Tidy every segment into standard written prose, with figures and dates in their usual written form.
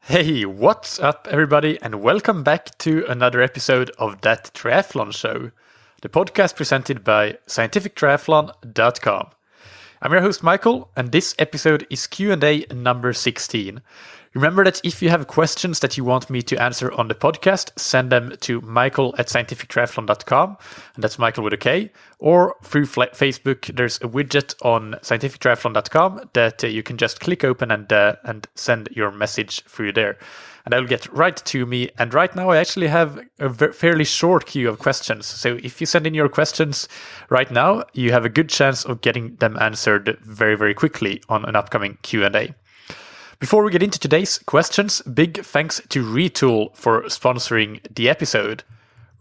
Hey, what's up, everybody, and welcome back to another episode of That Triathlon Show, the podcast presented by scientifictriathlon.com. I'm your host, Michael, and this episode is Q&A number 16. Remember that if you have questions that you want me to answer on the podcast, send them to michael@scientifictriathlon.com, and that's Michael with a K, or through Facebook. There's a widget on scientifictriathlon.com that you can just click open and send your message through there. And I'll get right to me. And right now I actually have a fairly short queue of questions. So if you send in your questions right now, you have a good chance of getting them answered very, very quickly on an upcoming Q&A. Before we get into today's questions, big thanks to Retool for sponsoring the episode.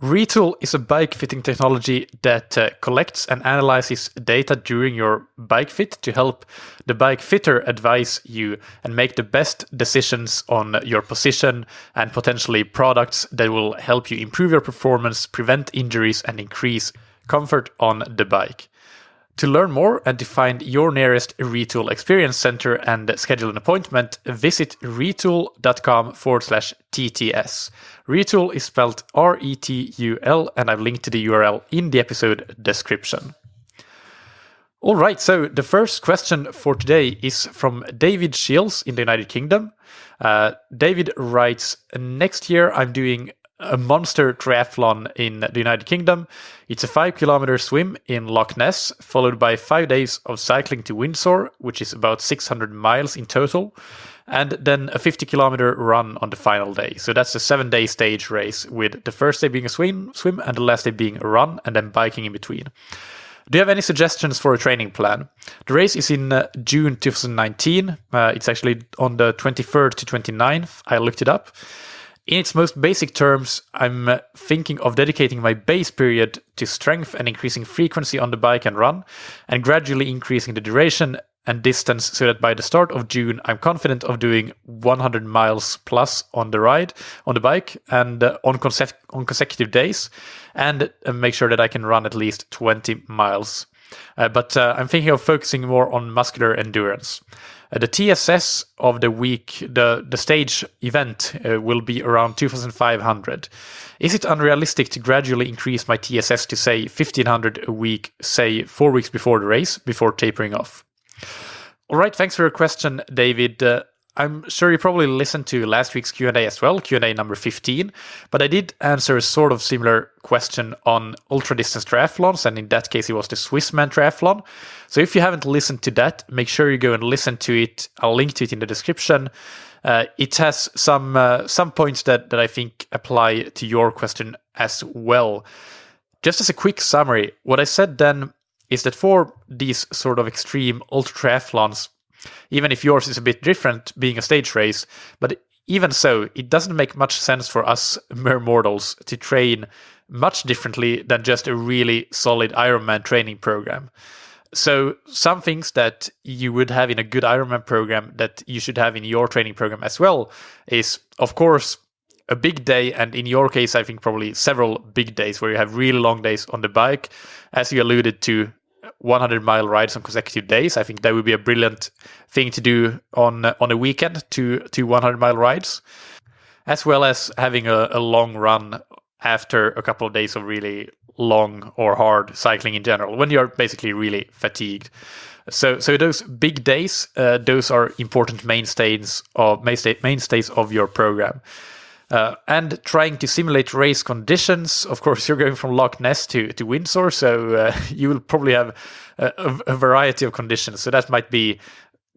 Retool is a bike fitting technology that collects and analyzes data during your bike fit to help the bike fitter advise you and make the best decisions on your position and potentially products that will help you improve your performance, prevent injuries, and increase comfort on the bike. To learn more and to find your nearest Retool Experience Center and schedule an appointment, visit retool.com/TTS. Retool is spelled RETUL, and I've linked to the URL in the episode description. All right, so the first question for today is from David Shields in the United Kingdom. David writes, next year I'm doing a monster triathlon in the United Kingdom. It's a 5-kilometer swim in Loch Ness, followed by 5 days of cycling to Windsor, which is about 600 miles in total, and then a 50-kilometer run on the final day. So that's a 7-day stage race, with the first day being a swim and the last day being a run, and then biking in between. Do you have any suggestions for a training plan? The race is in June 2019. It's actually on the 23rd to 29th. I looked it up. In its most basic terms, I'm thinking of dedicating my base period to strength and increasing frequency on the bike and run, and gradually increasing the duration and distance so that by the start of June, I'm confident of doing 100 miles plus on the bike, and on consecutive days, and make sure that I can run at least 20 miles. But I'm thinking of focusing more on muscular endurance. The TSS of the week, the stage event, will be around 2,500. Is it unrealistic to gradually increase my TSS to, say, 1,500 a week, say 4 weeks before the race, before tapering off? All right, thanks for your question, David. I'm sure you probably listened to last week's Q&A as well, Q&A number 15, but I did answer a sort of similar question on ultra-distance triathlons, and in that case it was the Swissman triathlon. So if you haven't listened to that, make sure you go and listen to it. I'll link to it in the description. It has some points that I think apply to your question as well. Just as a quick summary, what I said then is that for these sort of extreme ultra triathlons, even if yours is a bit different, being a stage race, but even so, it doesn't make much sense for us mere mortals to train much differently than just a really solid Ironman training program. So some things that you would have in a good Ironman program that you should have in your training program as well is, of course, a big day, and in your case, I think probably several big days where you have really long days on the bike, as you alluded to. 100-mile rides on consecutive days. I think that would be a brilliant thing to do on a weekend, to 100-mile rides, as well as having a long run after a couple of days of really long or hard cycling in general, when you're basically really fatigued. So those big days, those are important mainstays of your program. And trying to simulate race conditions. Of course, you're going from Loch Ness to Windsor, so you will probably have a variety of conditions. So that might be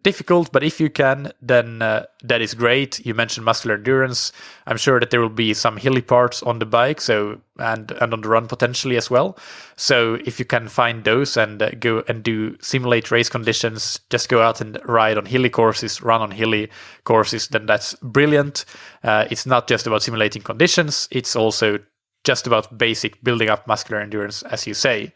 difficult, but if you can, then that is great. You mentioned muscular endurance. I'm sure that there will be some hilly parts on the bike, and on the run potentially as well. So if you can find those and go and simulate race conditions, just go out and ride on hilly courses, run on hilly courses, then that's brilliant. It's not just about simulating conditions, it's also just about basic building up muscular endurance, as you say.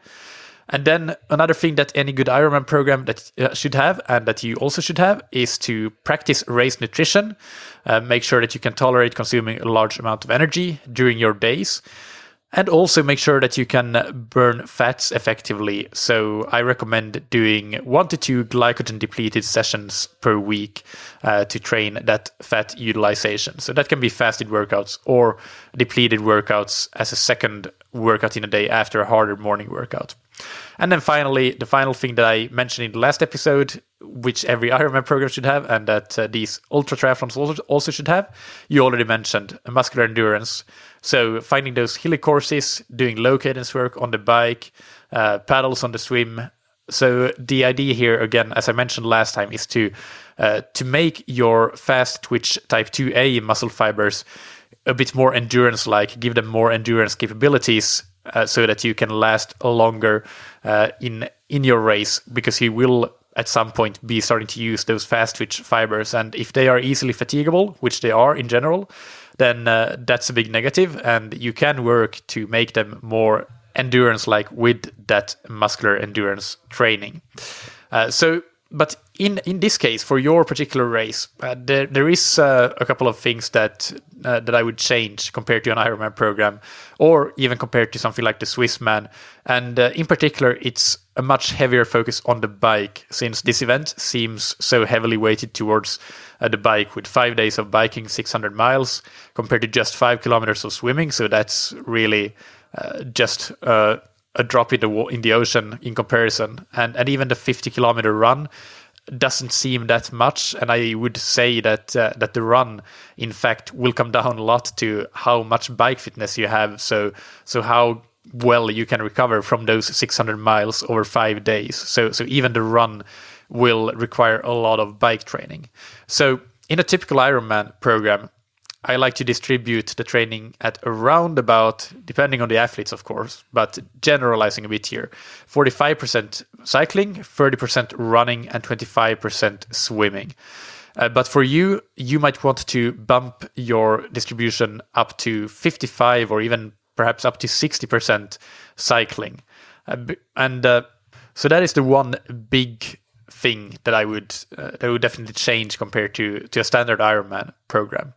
And then another thing that any good Ironman program that should have, and that you also should have, is to practice race nutrition. Make sure that you can tolerate consuming a large amount of energy during your days. And also make sure that you can burn fats effectively. So I recommend doing 1 to 2 glycogen depleted sessions per week to train that fat utilization. So that can be fasted workouts or depleted workouts as a second workout in a day after a harder morning workout. And then finally, the final thing that I mentioned in the last episode, which every Ironman program should have, and that these ultra triathlons also should have, you already mentioned muscular endurance. So finding those hilly courses, doing low cadence work on the bike, paddles on the swim. So the idea here, again, as I mentioned last time, is to make your fast twitch type 2A muscle fibers a bit more endurance-like, give them more endurance capabilities, so that you can last longer in your race, because you will at some point be starting to use those fast twitch fibers, and if they are easily fatigable, which they are in general, then that's a big negative, and you can work to make them more endurance-like with that muscular endurance training. But in this case, for your particular race, there is a couple of things that I would change compared to an Ironman program, or even compared to something like the Swissman. And in particular, it's a much heavier focus on the bike, since this event seems so heavily weighted towards the bike, with 5 days of biking, 600 miles, compared to just 5 kilometers of swimming. So that's really just a drop in the ocean in comparison. And even the 50-kilometer run doesn't seem that much. And I would say that the run, in fact, will come down a lot to how much bike fitness you have. So how well you can recover from those 600 miles over 5 days. So even the run will require a lot of bike training. So in a typical Ironman program, I like to distribute the training at around about, depending on the athletes, of course, but generalizing a bit here, 45% cycling, 30% running, and 25% swimming. But for you might want to bump your distribution up to 55 or even perhaps up to 60% cycling. So that is the one big thing that I would definitely change compared to a standard Ironman program.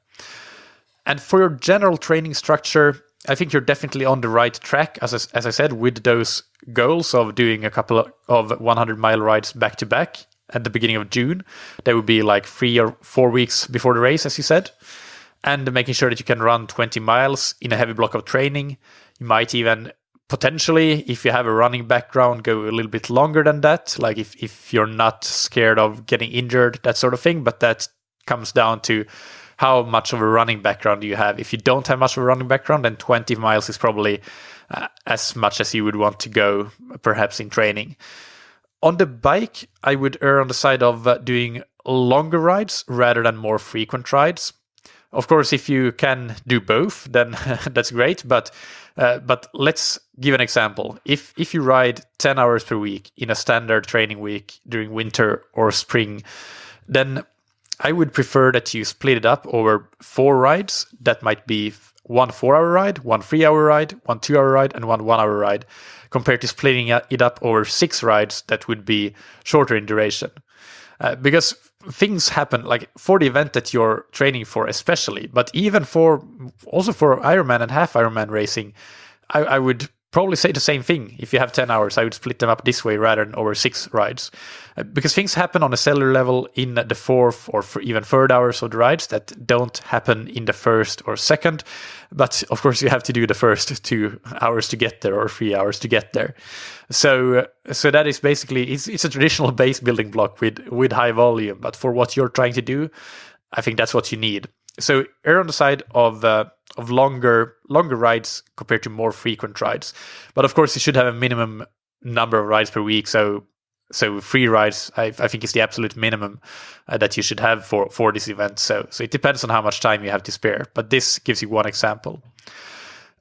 And for your general training structure, I think you're definitely on the right track, as I said, with those goals of doing a couple of 100-mile rides back-to-back at the beginning of June. That would be like 3 or 4 weeks before the race, as you said. And making sure that you can run 20 miles in a heavy block of training. You might even potentially, if you have a running background, go a little bit longer than that, like if you're not scared of getting injured, that sort of thing. But that comes down to how much of a running background do you have. If you don't have much of a running background, then 20 miles is probably as much as you would want to go, perhaps in training. On the bike, I would err on the side of doing longer rides rather than more frequent rides. Of course, if you can do both, then that's great. But let's give an example. If you ride 10 hours per week in a standard training week during winter or spring, then I would prefer that you split it up over 4 rides. That might be 1 4-hour ride, 1 3-hour ride, 1 2-hour ride, and 1 1-hour ride, compared to splitting it up over 6 rides that would be shorter in duration. Because things happen, like for the event that you're training for especially, but even also for Ironman and half Ironman racing, I would probably say the same thing. If you have 10 hours, I would split them up this way rather than over 6 rides. Because things happen on a cellular level in the 4th or even 3rd hours of the rides that don't happen in the 1st or 2nd. But of course, you have to do the first 2 hours to get there or 3 hours to get there. So that is basically, it's a traditional base building block with high volume. But for what you're trying to do, I think that's what you need. So err on the side of longer rides compared to more frequent rides. But of course, you should have a minimum number of rides per week. So 3 rides, I think, is the absolute minimum that you should have for this event. So it depends on how much time you have to spare. But this gives you one example.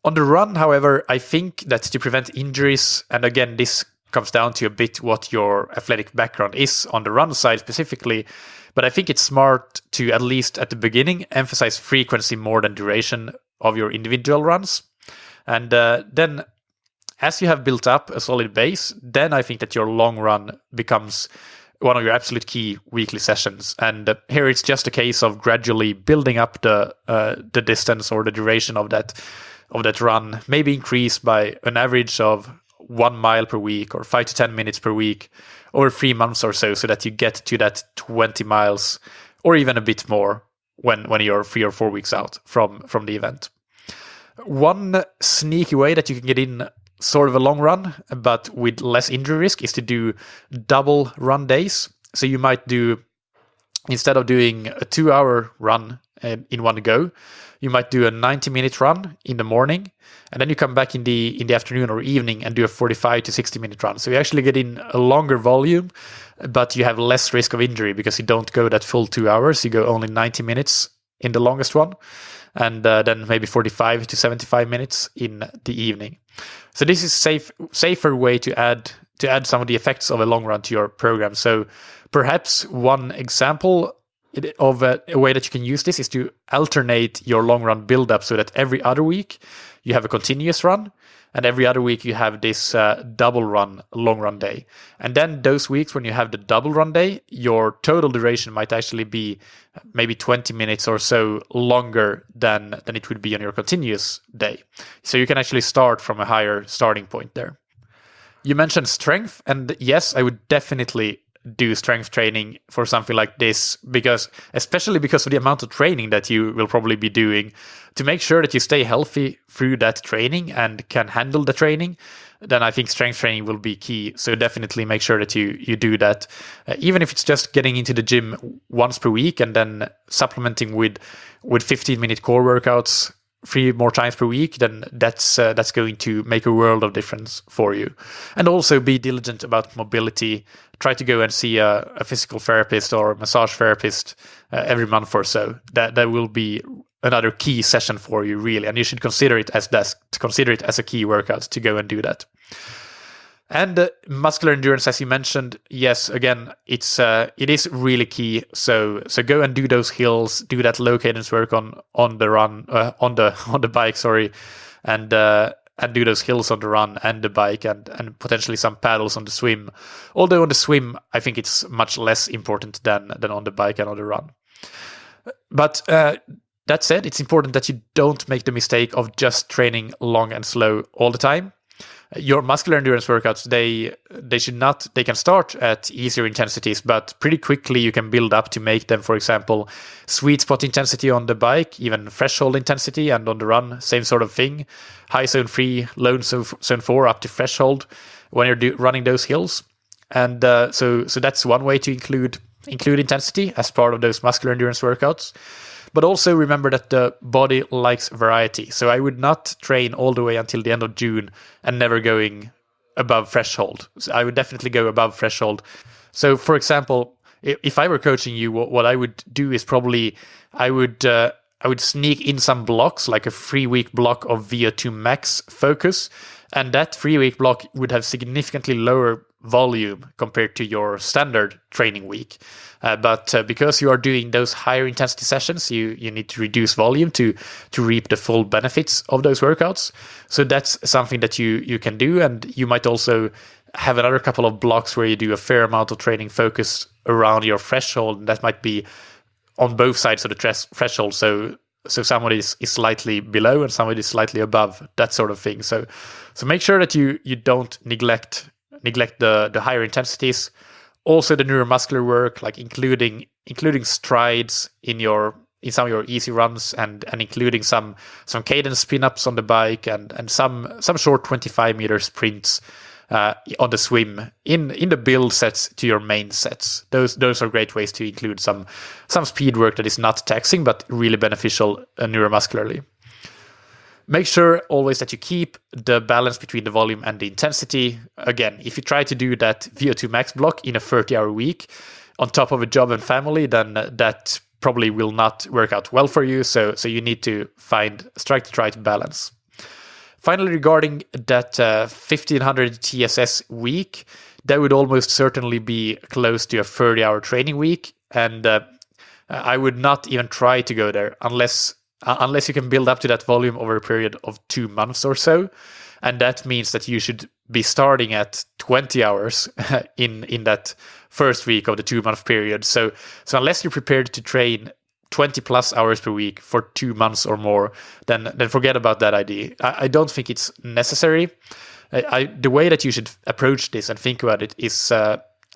On the run, however, I think that to prevent injuries, and again, this comes down to a bit what your athletic background is on the run side specifically, but I think it's smart to, at least at the beginning, emphasize frequency more than duration of your individual runs. And then as you have built up a solid base, then I think that your long run becomes one of your absolute key weekly sessions. And here it's just a case of gradually building up the distance or the duration of that of that run, maybe increase by an average of 1 mile per week or 5 to 10 minutes per week over 3 months or so that you get to that 20 miles or even a bit more when you're 3 or 4 weeks out from the event. One sneaky way that you can get in sort of a long run, but with less injury risk, is to do double run days. So you might do, instead of doing a 2-hour run in one go, you might do a 90-minute run in the morning, and then you come back in the afternoon or evening and do a 45 to 60-minute run. So you actually get in a longer volume, but you have less risk of injury because you don't go that full 2 hours. You go only 90 minutes in the longest one, and then maybe 45 to 75 minutes in the evening. So this is safer way to add some of the effects of a long run to your program. So perhaps one example of a way that you can use this is to alternate your long run build up so that every other week you have a continuous run, and every other week you have this double run, long run day. And then those weeks when you have the double run day, your total duration might actually be maybe 20 minutes or so longer than it would be on your continuous day. So you can actually start from a higher starting point there. You mentioned strength, and yes, I would definitely do strength training for something like this, especially because of the amount of training that you will probably be doing, to make sure that you stay healthy through that training and can handle the training. Then I think strength training will be key. So definitely make sure that you do that, even if it's just getting into the gym once per week and then supplementing with 15-minute core workouts 3 more times per week, then that's going to make a world of difference for you. And also be diligent about mobility. Try to go and see a physical therapist or a massage therapist every month or so. That will be another key session for you, really, and you should consider it as a key workout to go and do that. And muscular endurance, as you mentioned, yes, again, it is really key. So go and do those hills, do that low cadence work on the run, on the bike, sorry, and do those hills on the run and the bike, and potentially some paddles on the swim. Although on the swim, I think it's much less important than on the bike and on the run. But that said, it's important that you don't make the mistake of just training long and slow all the time. Your muscular endurance workouts, they can start at easier intensities, but pretty quickly you can build up to make them, for example, sweet spot intensity on the bike, even threshold intensity, and on the run, same sort of thing. High zone 3, low zone 4 up to threshold when you're running those hills. And so that's one way to include intensity as part of those muscular endurance workouts. But also remember that the body likes variety. So I would not train all the way until the end of June and never going above threshold. So I would definitely go above threshold. So for example, if I were coaching you, what I would do is probably I would sneak in some blocks, like a 3-week block of VO2 max focus. And that 3-week block would have significantly lower volume compared to your standard training week. But because you are doing those higher intensity sessions, you need to reduce volume to reap the full benefits of those workouts. So that's something that you can do. And you might also have another couple of blocks where you do a fair amount of training focused around your threshold. And that might be on both sides of the threshold. So somebody is slightly below and somebody is slightly above, that sort of thing. So make sure that you don't neglect the higher intensities. Also the neuromuscular work, like including strides in some of your easy runs, and including some cadence spin-ups on the bike, and some short 25-meter sprints on the swim in the build sets to your main sets. Those are great ways to include some speed work that is not taxing but really beneficial neuromuscularly. Make sure always that you keep the balance between the volume and the intensity. Again, if you try to do that VO2 max block in a 30-hour week on top of a job and family, then that probably will not work out well for you. So you need to strike the right balance. Finally, regarding that 1500 TSS week, that would almost certainly be close to a 30-hour training week. And I would not even try to go there unless you can build up to that volume over a period of 2 months or so. And that means that you should be starting at 20 hours in that first week of the 2-month period. So unless you're prepared to train 20 plus hours per week for 2 months or more, then forget about that idea. I don't think it's necessary. The way that you should approach this and think about it is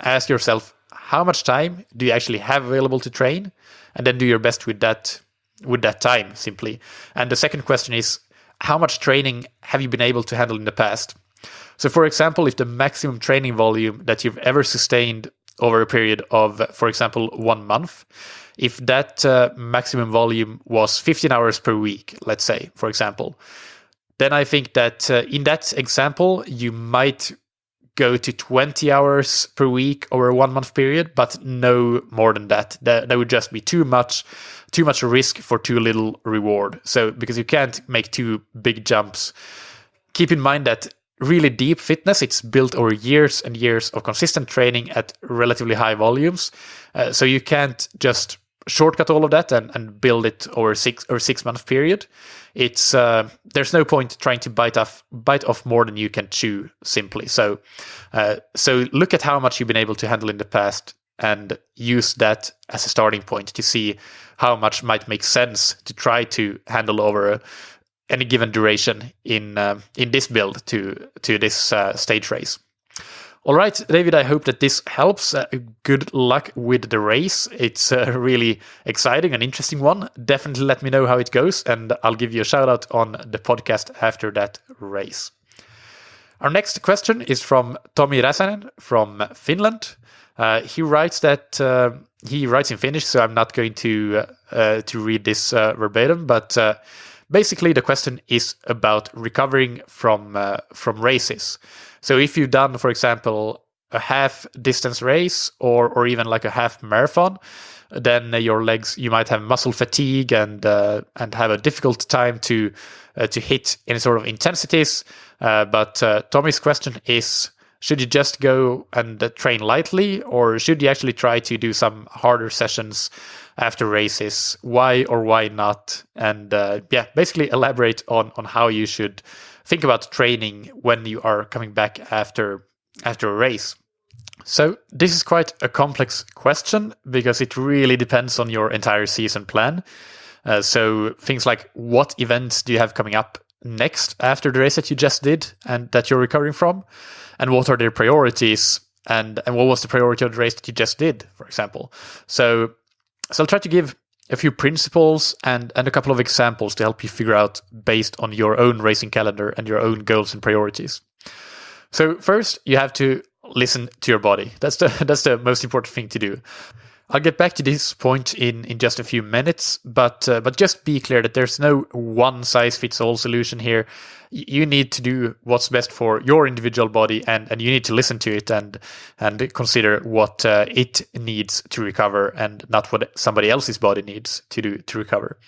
ask yourself, how much time do you actually have available to train? And then do your best with that time, simply. And the second question is, how much training have you been able to handle in the past? So for example, if the maximum training volume that you've ever sustained over a period of, for example, 1 month, if that maximum volume was 15 hours per week, let's say, for example, then I think that in that example, you might go to 20 hours per week over a 1 month period, but no more than that. That would just be too much risk for too little reward. So because you can't make too big jumps, keep in mind that really deep fitness, it's built over years and years of consistent training at relatively high volumes. So you can't just shortcut all of that and build it over a 6 month period. It's there's no point trying to bite off more than you can chew, simply. So look at how much you've been able to handle in the past and use that as a starting point to see how much might make sense to try to handle over any given duration in this build to this stage race. All right, David, I hope that this helps. Good luck with the race. It's a really exciting and interesting one. Definitely let me know how it goes, and I'll give you a shout out on the podcast after that race. Our next question is from Tomi Räsänen from Finland. He writes in Finnish, so I'm not going to read this verbatim, but basically the question is about recovering from races. So if you've done, for example, a half distance race or even like a half marathon, then your legs, you might have muscle fatigue and have a difficult time to hit any sort of intensities. But Tommy's question is, should you just go and train lightly, or should you actually try to do some harder sessions after races? Why or why not? And basically elaborate on how you should think about training when you are coming back after a race. So this is quite a complex question because it really depends on your entire season plan. So things like, what events do you have coming up next after the race that you just did and that you're recovering from? And what are their priorities? And what was the priority of the race that you just did, for example? So I'll try to give a few principles and a couple of examples to help you figure out based on your own racing calendar and your own goals and priorities. So first, you have to listen to your body. That's the most important thing to do. I'll get back to this point in just a few minutes, but just be clear that there's no one-size-fits-all solution here. You need to do what's best for your individual body, and you need to listen to it and consider what it needs to recover and not what somebody else's body needs to do to recover.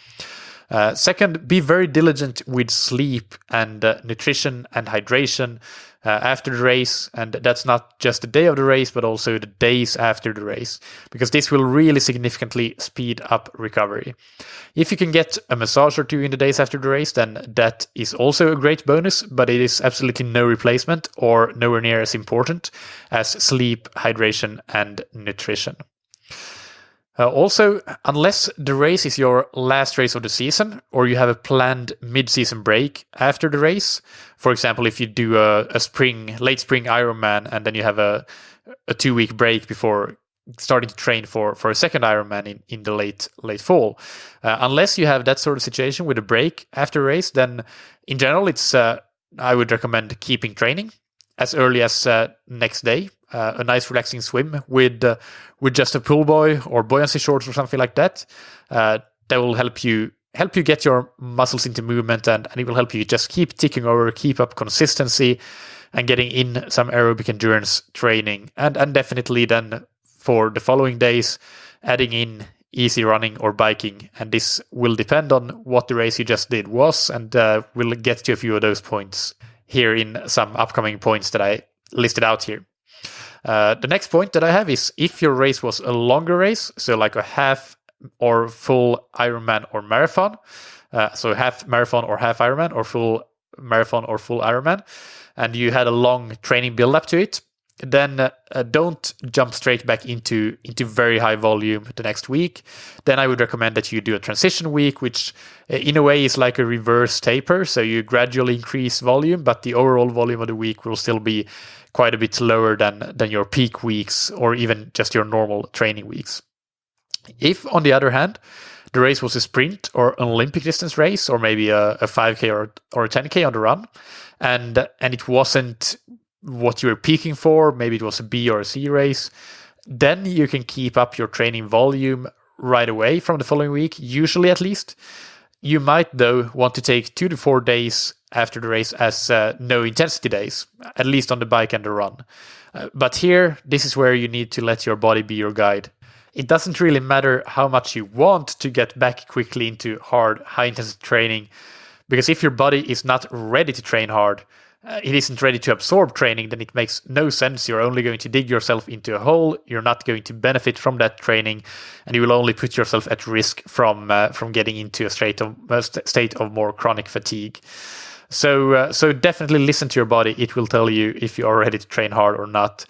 Second, be very diligent with sleep and nutrition and hydration after the race, and that's not just the day of the race, but also the days after the race, because this will really significantly speed up recovery. If you can get a massage or two in the days after the race, then that is also a great bonus, but it is absolutely no replacement or nowhere near as important as sleep, hydration, and nutrition. Also, unless the race is your last race of the season or you have a planned mid-season break after the race, for example, if you do a late spring Ironman and then you have a 2-week break before starting to train for a second Ironman in the late fall, unless you have that sort of situation with a break after a race, then in general, it's I would recommend keeping training as early as next day. A nice relaxing swim with just a pull buoy or buoyancy shorts or something like that. That will help you get your muscles into movement, and it will help you just keep ticking over, keep up consistency, and getting in some aerobic endurance training. And definitely then for the following days, adding in easy running or biking. And this will depend on what the race you just did was, and we'll get to a few of those points here in some upcoming points that I listed out here. The next point that I have is, if your race was a longer race, so like a half or full Ironman or marathon, so half marathon or half Ironman, or full marathon or full Ironman, and you had a long training build up to it, then don't jump straight back into very high volume the next week. Then I would recommend that you do a transition week, which in a way is like a reverse taper. So you gradually increase volume, but the overall volume of the week will still be quite a bit lower than your peak weeks or even just your normal training weeks. If, on the other hand, the race was a sprint or an Olympic distance race, or maybe a 5K or a 10K on the run, and it wasn't what you were peaking for, maybe it was a B or a C race, then you can keep up your training volume right away from the following week, usually at least. You might, though, want to take 2 to 4 days after the race as no intensity days, at least on the bike and the run. But here, this is where you need to let your body be your guide. It doesn't really matter how much you want to get back quickly into hard, high-intensity training, because if your body is not ready to train hard, it isn't ready to absorb training, then it makes no sense. You're only going to dig yourself into a hole. You're not going to benefit from that training, and you will only put yourself at risk from getting into a state of more chronic fatigue. So definitely listen to your body. It will tell you if you are ready to train hard or not.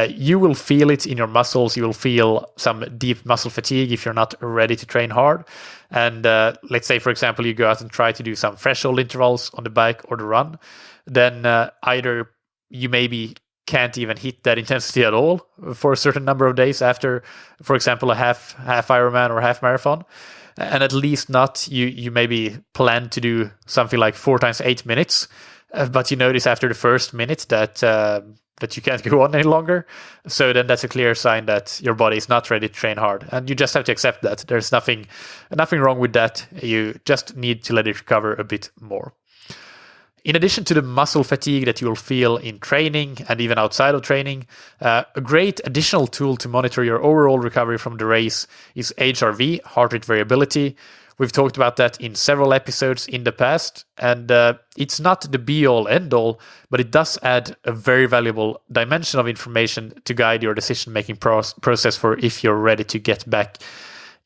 You will feel it in your muscles. You will feel some deep muscle fatigue if you're not ready to train hard. And let's say, for example, you go out and try to do some threshold intervals on the bike or the run. Then either you maybe can't even hit that intensity at all for a certain number of days after, for example, a half Ironman or half marathon. And at least not, you maybe plan to do something like 4 times 8 minutes, but you notice after the first minute that you can't go on any longer. So then that's a clear sign that your body is not ready to train hard. And you just have to accept that. There's nothing wrong with that. You just need to let it recover a bit more. In addition to the muscle fatigue that you will feel in training and even outside of training, a great additional tool to monitor your overall recovery from the race is HRV, heart rate variability. We've talked about that in several episodes in the past, and it's not the be-all, end-all, but it does add a very valuable dimension of information to guide your decision-making process for if you're ready to get back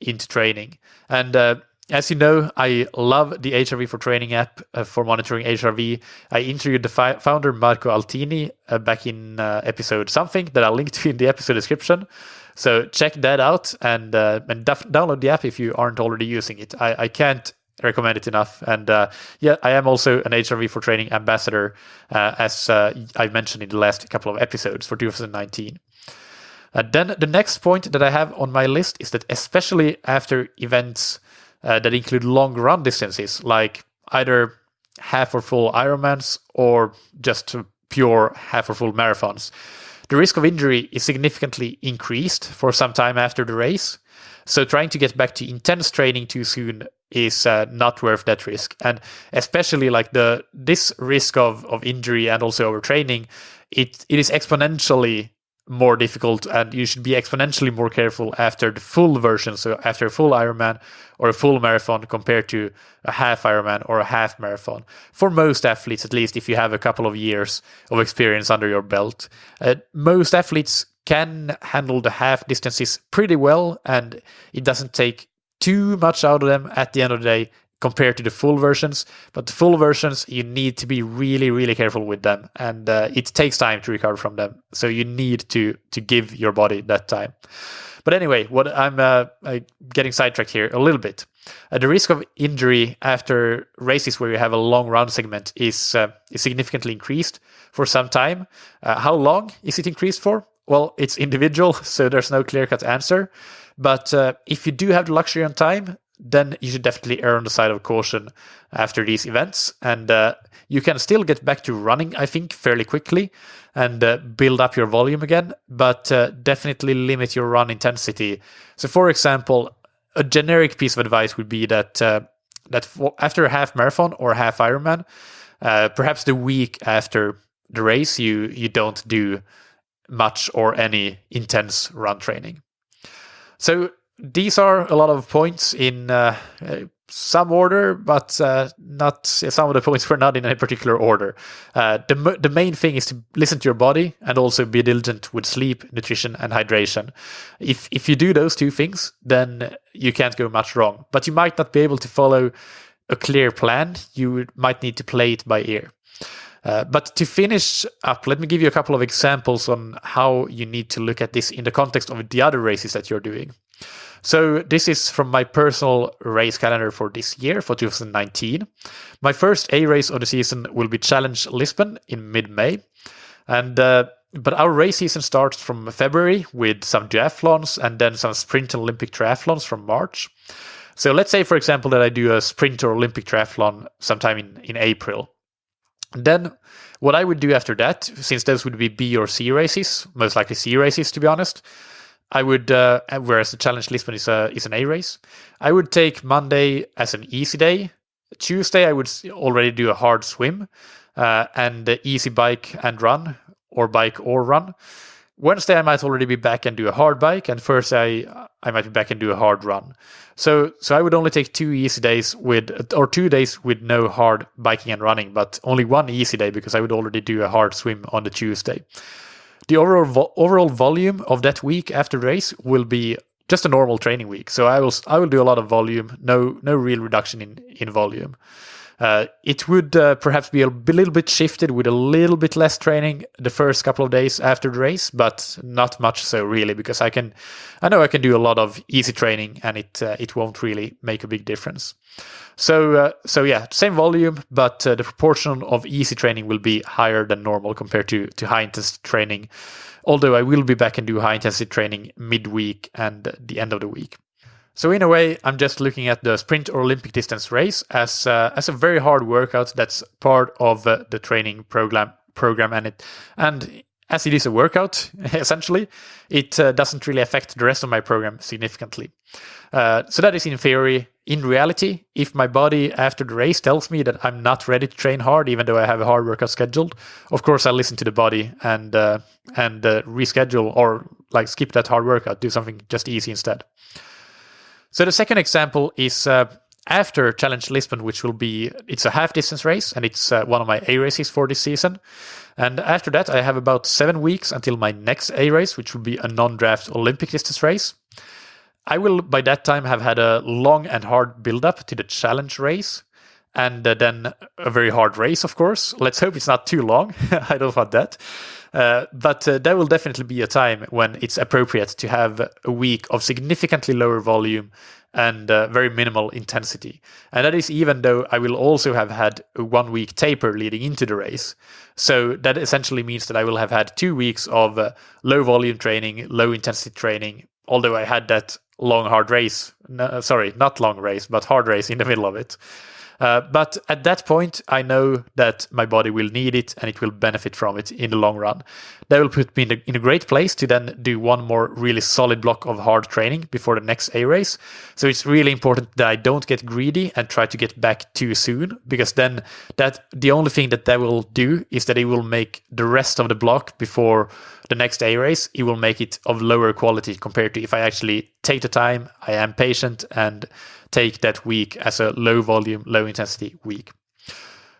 into training. And as you know, I love the HRV for Training app for monitoring HRV. I interviewed the founder, Marco Altini, back in episode something that I'll link to in the episode description. So check that out and download the app if you aren't already using it. I can't recommend it enough. And I am also an HRV for Training ambassador, as I mentioned in the last couple of episodes for 2019. Then the next point that I have on my list is that especially after events that include long run distances, like either half or full Ironmans or just pure half or full marathons, the risk of injury is significantly increased for some time after the race. So trying to get back to intense training too soon is not worth that risk. And especially like this risk of injury and also overtraining, it is exponentially more difficult, and you should be exponentially more careful after the full version, so after a full Ironman or a full marathon compared to a half Ironman or a half marathon. For most athletes, at least if you have a couple of years of experience under your belt. Most athletes can handle the half distances pretty well, and it doesn't take too much out of them at the end of the day compared to the full versions. But the full versions, you need to be really, really careful with them. And it takes time to recover from them. So you need to give your body that time. But anyway, what I'm getting sidetracked here a little bit. The risk of injury after races where you have a long run segment is significantly increased for some time. How long is it increased for? Well, it's individual, so there's no clear-cut answer. But if you do have the luxury on time, then you should definitely err on the side of caution after these events. And you can still get back to running, I think, fairly quickly and build up your volume again, but definitely limit your run intensity. So, for example, a generic piece of advice would be that after a half marathon or a half Ironman, perhaps the week after the race, you don't do much or any intense run training. So these are a lot of points in some order, but not some of the points were not in any particular order. The main thing is to listen to your body and also be diligent with sleep, nutrition, and hydration. If you do those two things, then you can't go much wrong. But you might not be able to follow a clear plan. You might need to play it by ear. But to finish up, let me give you a couple of examples on how you need to look at this in the context of the other races that you're doing. So this is from my personal race calendar for this year, for 2019. My first A race of the season will be Challenge Lisbon in mid-May. And but our race season starts from February with some duathlons and then some sprint and Olympic triathlons from March. So let's say, for example, that I do a sprint or Olympic triathlon sometime in April. Then what I would do after that, since those would be B or C races, most likely C races to be honest, I would, whereas the Challenge Lisbon is an A race, I would take Monday as an easy day. Tuesday I would already do a hard swim and the easy bike and run, or bike or run. Wednesday I might already be back and do a hard bike, and Thursday I might be back and do a hard run. So I would only take 2 easy days or 2 days with no hard biking and running, but only 1 easy day because I would already do a hard swim on the Tuesday. The overall volume of that week after the race will be just a normal training week. So I will do a lot of volume, no real reduction in volume. It would perhaps be a little bit shifted with a little bit less training the first couple of days after the race, but not much so really, because I know I can do a lot of easy training and it won't really make a big difference. So yeah, same volume, but the proportion of easy training will be higher than normal compared to high intensity training. Although I will be back and do high intensity training midweek and the end of the week. So in a way, I'm just looking at the sprint or Olympic distance race as a very hard workout that's part of the training program, and as it is a workout, essentially, it doesn't really affect the rest of my program significantly. So that is in theory. In reality, if my body after the race tells me that I'm not ready to train hard, even though I have a hard workout scheduled, of course I'll listen to the body and reschedule or like skip that hard workout, do something just easy instead. So the second example is after Challenge Lisbon, it's a half distance race and it's one of my A races for this season. And after that, I have about 7 weeks until my next A race, which will be a non-draft Olympic distance race. I will by that time have had a long and hard build-up to the challenge race, and then a very hard race, of course. Let's hope it's not too long. I don't want that. But there will definitely be a time when it's appropriate to have a week of significantly lower volume and very minimal intensity. And that is even though I will also have had a 1 week taper leading into the race. So that essentially means that I will have had 2 weeks of low volume training, low intensity training, although I had that long, hard race. No, sorry, not long race, but hard race in the middle of it. But at that point, I know that my body will need it and it will benefit from it in the long run. That will put me in a great place to then do one more really solid block of hard training before the next A race. So it's really important that I don't get greedy and try to get back too soon, because then the only thing that will do is that it will make the rest of the block before the next A race, it will make it of lower quality compared to if I actually take the time, I am patient, and take that week as a low volume, low intensity week.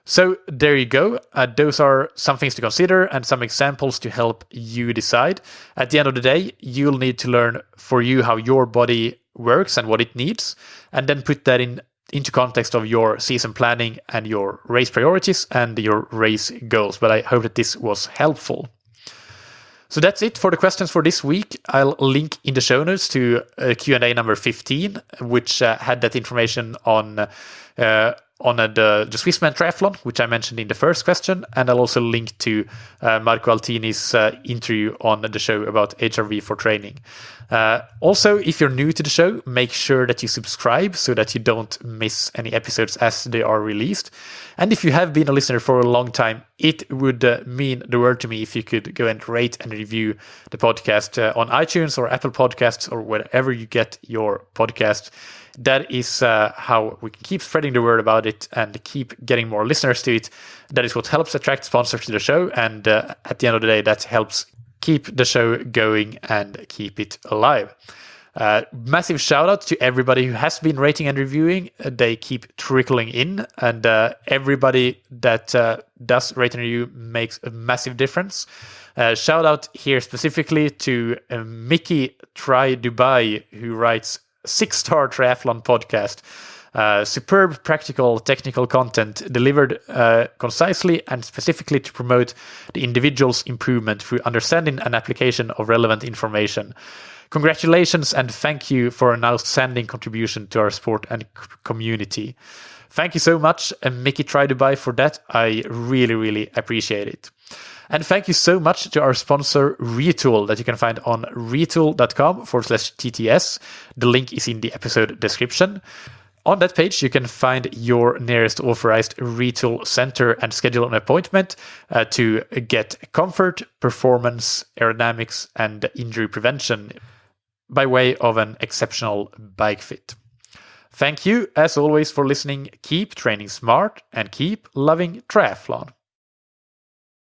So there you go. Those are some things to consider and some examples to help you decide. At the end of the day, you'll need to learn for you how your body works and what it needs, and then put that into context of your season planning and your race priorities and your race goals. But I hope that this was helpful. So that's it for the questions for this week. I'll link in the show notes to Q&A number 15, which had that information on the Swissman Triathlon, which I mentioned in the first question. And I'll also link to Marco Altini's interview on the show about HRV for training. Also, if you're new to the show, make sure that you subscribe so that you don't miss any episodes as they are released. And if you have been a listener for a long time, it would mean the world to me if you could go and rate and review the podcast on iTunes or Apple Podcasts or wherever you get your podcast. That is how we can keep spreading the word about it and keep getting more listeners to it. That is what helps attract sponsors to the show. And at the end of the day, that helps keep the show going and keep it alive. Massive shout out to everybody who has been rating and reviewing. They keep trickling in, and everybody that does rate and review makes a massive difference. Shout out here specifically to Mickey Try Dubai, who writes 6-star triathlon podcast. Superb, practical, technical content delivered concisely and specifically to promote the individual's improvement through understanding and application of relevant information. Congratulations and thank you for an outstanding contribution to our sport and community. Thank you so much, Mickey Try Dubai, for that. I really, really appreciate it. And thank you so much to our sponsor, Retool, that you can find on retool.com/TTS. The link is in the episode description. On that page, you can find your nearest authorized Retool center and schedule an appointment to get comfort, performance, aerodynamics, and injury prevention by way of an exceptional bike fit. Thank you, as always, for listening. Keep training smart and keep loving triathlon.